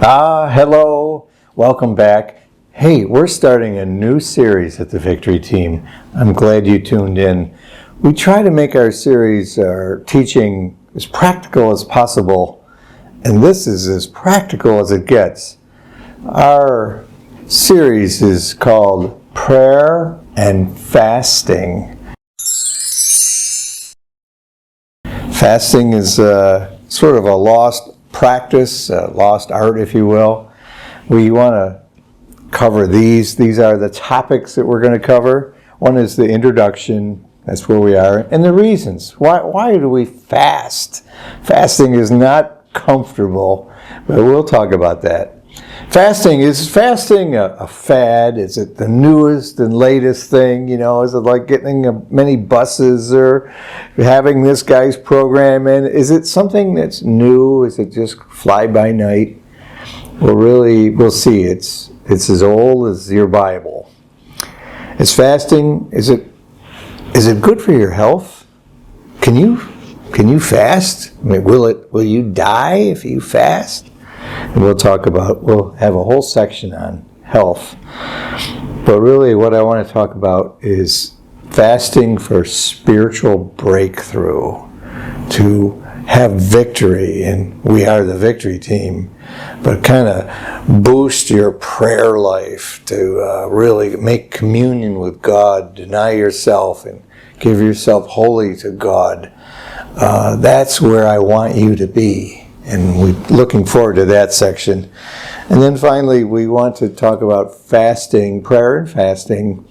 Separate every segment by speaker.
Speaker 1: Hello, welcome back. Hey, we're starting a new series at the Victory Team. I'm glad you tuned in. We try to make our series, our teaching, as practical as possible, and this is as practical as it gets. Our series is called Prayer and Fasting. Fasting is sort of a lost practice, lost art, if you will. We want to cover these. These are the topics that we're going to cover. One is the introduction. That's where we are. And the reasons. Why do we fast? Fasting is not comfortable, but we'll talk about that. Is fasting a fad? Is it the newest and latest thing? You know, is it like getting many buses or having this guy's program in? Is it something that's new? Is it just fly by night? We'll see. It's as old as your Bible. Is fasting, is it good for your health? Can you fast? I mean, will you die if you fast? And we'll have a whole section on health. But really what I want to talk about is fasting for spiritual breakthrough, to have victory, and we are the Victory Team, but kind of boost your prayer life to really make communion with God, deny yourself, and give yourself wholly to God. That's where I want you to be. And we're looking forward to that section. And then finally, we want to talk about fasting, prayer and fasting.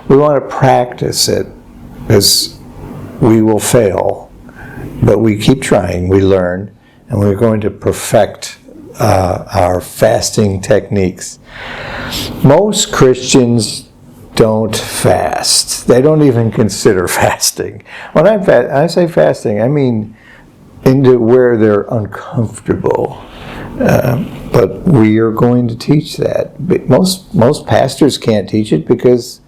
Speaker 1: We want to practice it, because we will fail. But we keep trying, we learn, and we're going to perfect our fasting techniques. Most Christians don't fast. They don't even consider fasting. When I say fasting, I mean into where they're uncomfortable. But we are going to teach that. But most pastors can't teach it because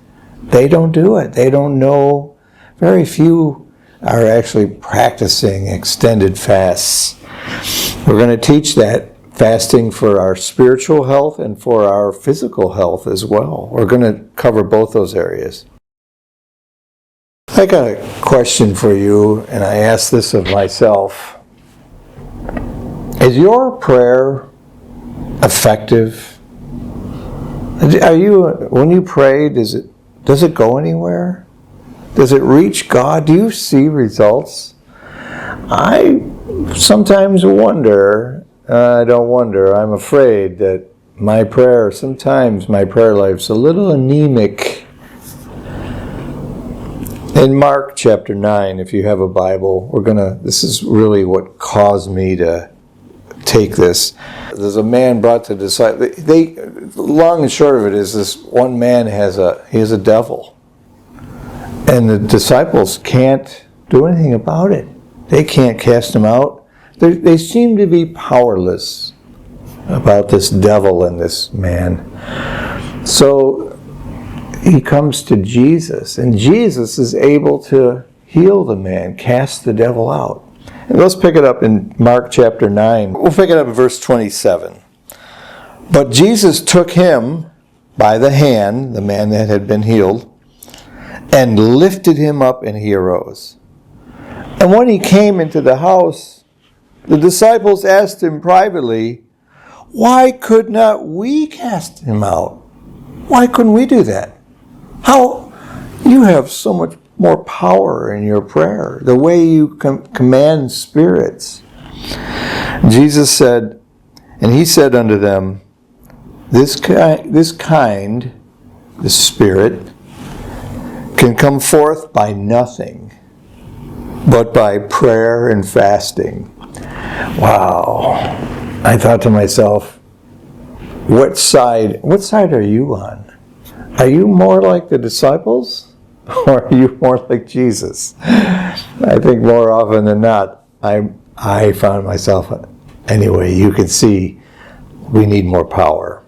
Speaker 1: they don't do it. They don't know. Very few are actually practicing extended fasts. We're going to teach that fasting for our spiritual health and for our physical health as well. We're going to cover both those areas. I got a question for you, and I ask this of myself. Is your prayer effective? When you pray, does it go anywhere? Does it reach God? Do you see results? I sometimes wonder, I'm afraid that sometimes my prayer life's a little anemic. In Mark chapter 9, if you have a Bible, this is really what caused me to take this. There's a man brought to disciples. Long and short of it is, this one man has a devil. And the disciples can't do anything about it. They can't cast him out. They seem to be powerless about this devil and this man. So he comes to Jesus, and Jesus is able to heal the man, cast the devil out. And let's pick it up in Mark chapter 9. We'll pick it up in verse 27. But Jesus took him by the hand, the man that had been healed, and lifted him up, and he arose. And when he came into the house, the disciples asked him privately, "Why could not we cast him out? Why couldn't we do that? How you have so much more power in your prayer, the way you command spirits." Jesus said, and he said unto them, this spirit, can come forth by nothing but by prayer and fasting. Wow. I thought to myself, what side are you on? Are you more like the disciples, or are you more like Jesus? I think more often than not, I found myself, anyway, you can see we need more power.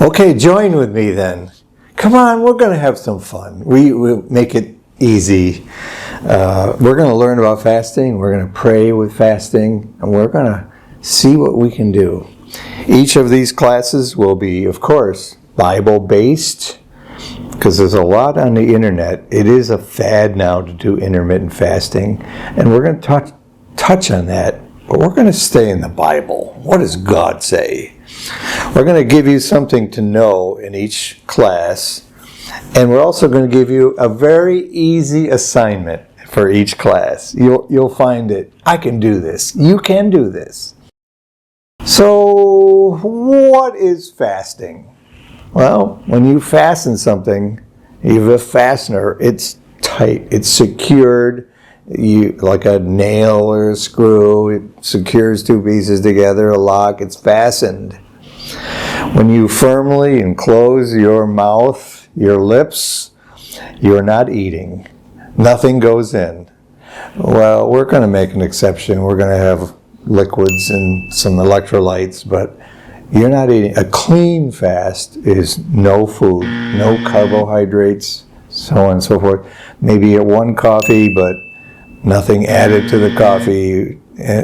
Speaker 1: Okay, join with me then. Come on, we're going to have some fun. We'll make it easy. We're going to learn about fasting. We're going to pray with fasting, and we're going to see what we can do. Each of these classes will be, of course, Bible-based, because there's a lot on the internet. It is a fad now to do intermittent fasting, and we're going to touch on that, but we're going to stay in the Bible. What does God say? We're going to give you something to know in each class, and we're also going to give you a very easy assignment for each class. You'll find it. I can do this. You can do this. So, what is fasting? Well, when you fasten something, you have a fastener. It's tight. It's secured. Like a nail or a screw. It secures two pieces together. A lock. It's fastened. When you firmly enclose your mouth, your lips, you're not eating. Nothing goes in. Well, we're going to make an exception. We're going to have liquids and some electrolytes, but you're not eating. A clean fast is no food, no carbohydrates, so on and so forth. Maybe one coffee, but nothing added to the coffee.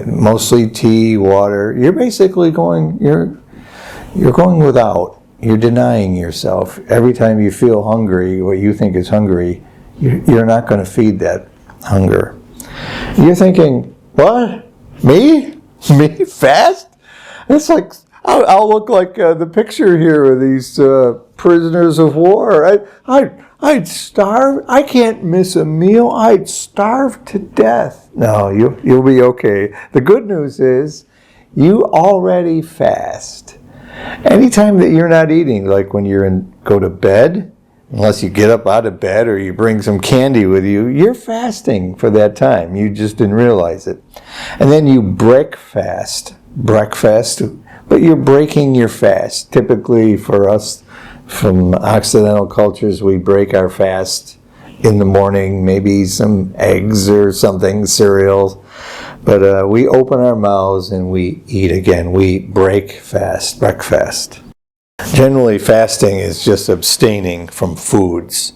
Speaker 1: Mostly tea, water. You're basically going. You're going without. You're denying yourself. Every time you feel hungry, what you think is hungry, you're not going to feed that hunger. You're thinking, what? Me? Me fast? It's like, I'll look like the picture here of these prisoners of war. I'd starve. I can't miss a meal. I'd starve to death. No, you'll be okay. The good news is you already fast. Anytime that you're not eating, like when go to bed, unless you get up out of bed or you bring some candy with you, you're fasting for that time. You just didn't realize it. And then you breakfast, but you're breaking your fast. Typically for us, from Occidental cultures, we break our fast in the morning, maybe some eggs or something, cereal. But we open our mouths and we eat again. We breakfast. Generally, fasting is just abstaining from foods.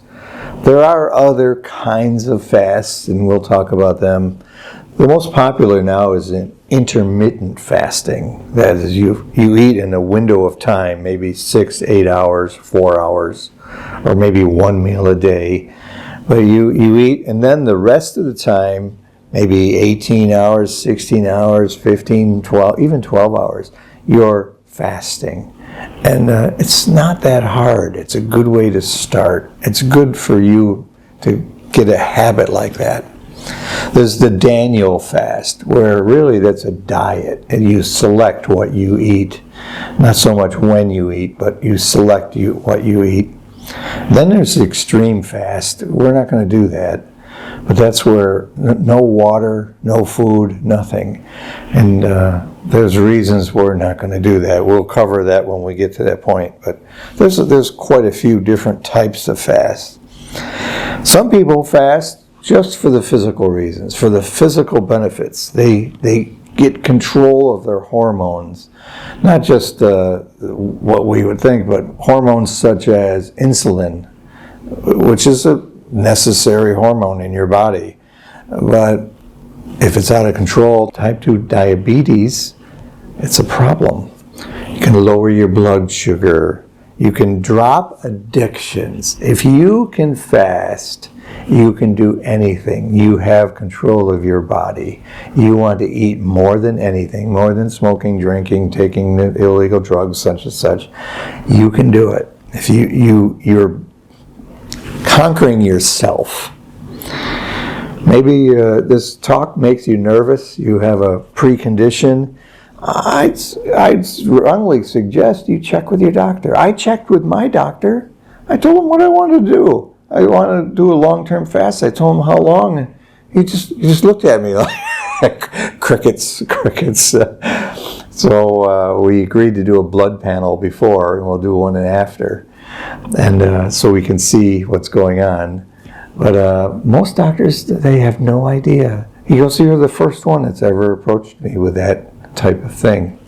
Speaker 1: There are other kinds of fasts, and we'll talk about them. The most popular now is intermittent fasting. That is, you eat in a window of time, maybe 6 to 8 hours, 4 hours, or maybe one meal a day. But you eat, and then the rest of the time, maybe 18 hours, 16 hours, 15, 12, even 12 hours, you're fasting. And it's not that hard. It's a good way to start. It's good for you to get a habit like that. There's the Daniel fast, where really that's a diet, and you select what you eat. Not so much when you eat, but you select what you eat. Then there's the extreme fast. We're not going to do that. But that's where no water, no food, nothing. And there's reasons we're not going to do that. We'll cover that when we get to that point. But there's quite a few different types of fast. Some people fast just for the physical reasons, for the physical benefits. They get control of their hormones. Not just what we would think, but hormones such as insulin, which is a necessary hormone in your body. But if it's out of control, type 2 diabetes, it's a problem. You can lower your blood sugar. You can drop addictions. If you can fast, you can do anything. You have control of your body. You want to eat more than anything, more than smoking, drinking, taking illegal drugs, such and such. You can do it. If you're conquering yourself. Maybe this talk makes you nervous. You have a precondition. I'd strongly suggest you check with your doctor. I checked with my doctor. I told him what I wanted to do. I wanted to do a long-term fast. I told him how long, and he just looked at me like crickets. So we agreed to do a blood panel before, and we'll do one after, and so we can see what's going on. But most doctors, they have no idea. He goes, "You're the first one that's ever approached me with that type of thing."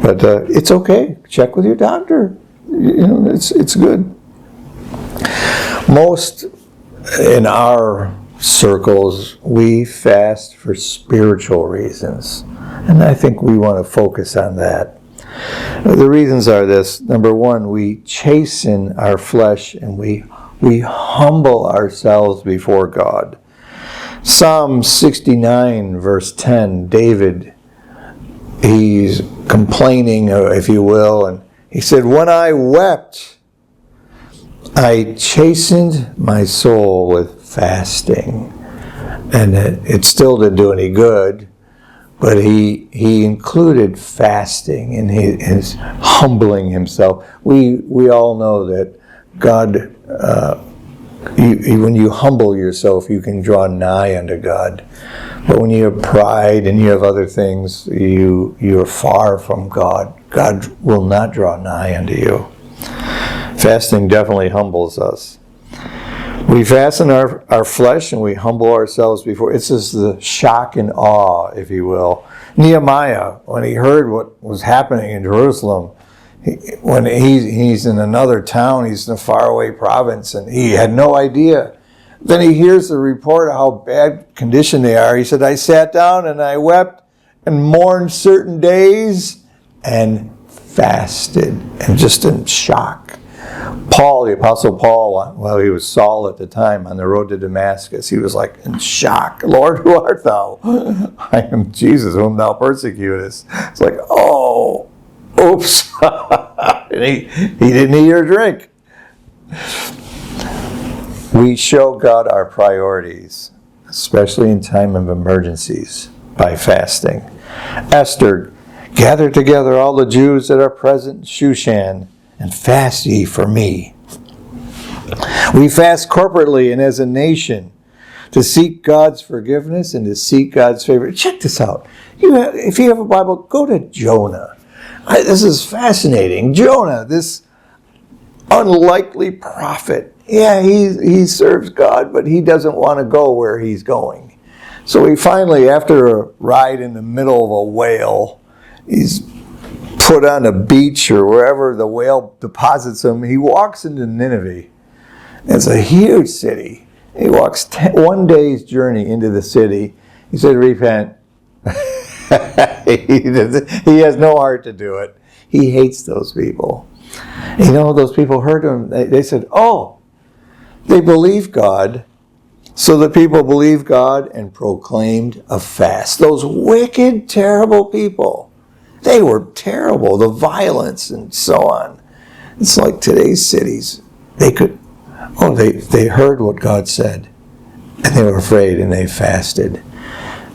Speaker 1: But it's okay. Check with your doctor. It's good. Most in our circles, we fast for spiritual reasons. And I think we want to focus on that. The reasons are this. Number one, we chasten our flesh and we humble ourselves before God. Psalm 69, verse 10, David, he's complaining, if you will, and he said, when I wept, I chastened my soul with fasting. And it still didn't do any good, but he included fasting in his humbling himself. We all know that God, when you humble yourself, you can draw nigh unto God. But when you have pride and you have other things, you're far from God. God will not draw nigh unto you. Fasting definitely humbles us. We fasten our flesh and we humble ourselves before. It's just the shock and awe, if you will. Nehemiah, when he heard what was happening in Jerusalem, when he's in another town, he's in a faraway province, and he had no idea. Then he hears the report of how bad condition they are. He said, I sat down and I wept and mourned certain days and fasted, and just in shock. Paul, the Apostle Paul, well, he was Saul at the time on the road to Damascus. He was like in shock. Lord, who art thou? I am Jesus, whom thou persecutest. It's like, oh, oops. And he didn't eat or drink. We show God our priorities, especially in time of emergencies, by fasting. Esther, gather together all the Jews that are present in Shushan, and fast ye for me. We fast corporately and as a nation to seek God's forgiveness and to seek God's favor. Check this out. If you have a Bible, go to Jonah. This is fascinating. Jonah, this unlikely prophet. Yeah, he serves God, but he doesn't want to go where he's going. So he finally, after a ride in the middle of a whale, he's put on a beach or wherever the whale deposits him. He walks into Nineveh. It's a huge city. He walks 1 day's journey into the city. He said, repent. He has no heart to do it. He hates those people. You know, those people heard him. They said, oh, they believe God. So the people believed God and proclaimed a fast. Those wicked, terrible people. They were terrible, the violence and so on. It's like today's cities. They heard what God said, and they were afraid, and they fasted.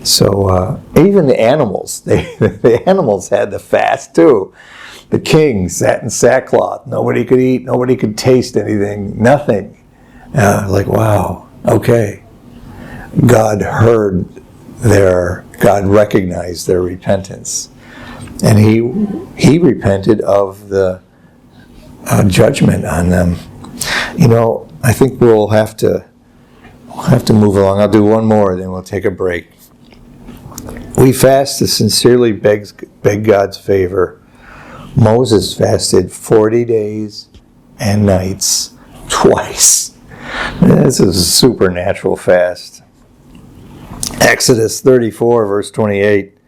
Speaker 1: So even the animals, the animals had the fast too. The king sat in sackcloth. Nobody could eat. Nobody could taste anything. Nothing. Like, wow, okay. God recognized their repentance. And he repented of the judgment on them. You know, I think we'll have to move along. I'll do one more, then we'll take a break. We fast to sincerely beg God's favor. Moses fasted 40 days and nights twice. This is a supernatural fast. Exodus 34, verse 28.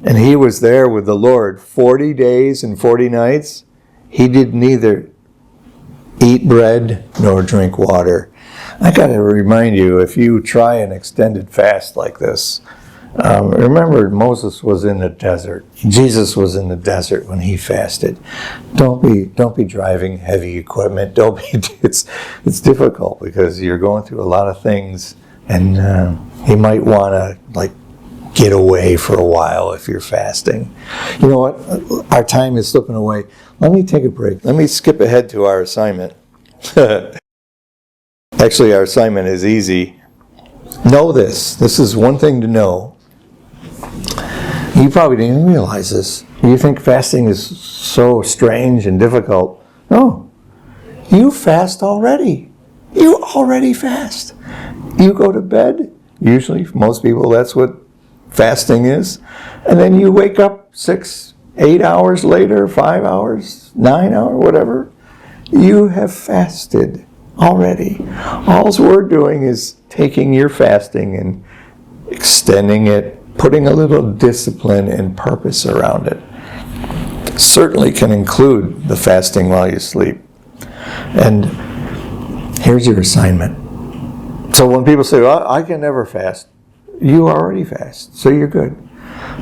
Speaker 1: And he was there with the Lord 40 days and 40 nights. He did neither eat bread nor drink water. I got to remind you, if you try an extended fast like this, remember Moses was in the desert. Jesus was in the desert when he fasted. Don't be driving heavy equipment. It's difficult because you're going through a lot of things, and you might want to get away for a while if you're fasting. You know what? Our time is slipping away. Let me take a break. Let me skip ahead to our assignment. Actually, our assignment is easy. Know this. This is one thing to know. You probably didn't even realize this. You think fasting is so strange and difficult. No. You fast already. You already fast. You go to bed. Usually, for most people, that's what fasting is. And then you wake up 6, 8 hours later, 5 hours, 9 hours, whatever. You have fasted already. All we're doing is taking your fasting and extending it, putting a little discipline and purpose around it. certainly can include the fasting while you sleep. And here's your assignment. So when people say, well, I can never fast, you already fast, so you're good.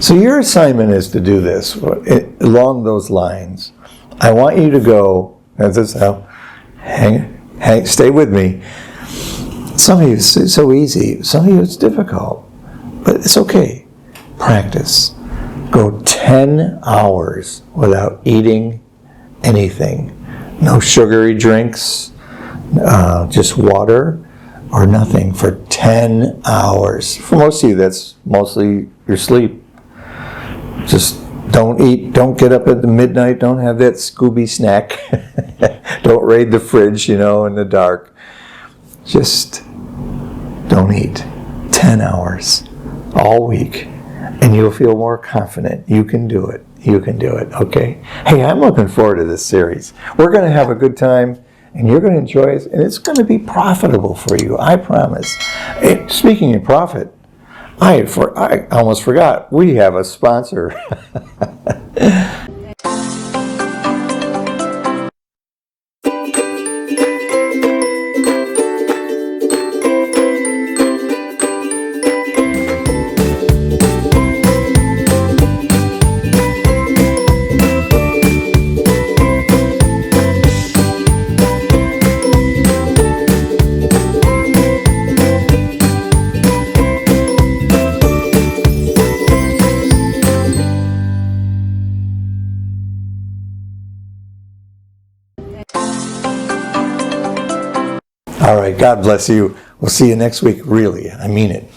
Speaker 1: So your assignment is to do this along those lines. I want you to go, as this how, stay with me. Some of you, it's so easy. Some of you, it's difficult. But it's okay. Practice. Go 10 hours without eating anything. No sugary drinks, just water or nothing for 10 hours. For most of you, that's mostly your sleep. Just don't eat, don't get up at the midnight, don't have that Scooby snack. Don't raid the fridge, in the dark. Just don't eat. 10 hours all week. And you'll feel more confident. You can do it. You can do it, okay? Hey, I'm looking forward to this series. We're going to have a good time, and you're going to enjoy it, and it's going to be profitable for you, I promise. Speaking of profit, I almost forgot. We have a sponsor. All right, God bless you. We'll see you next week. Really, I mean it.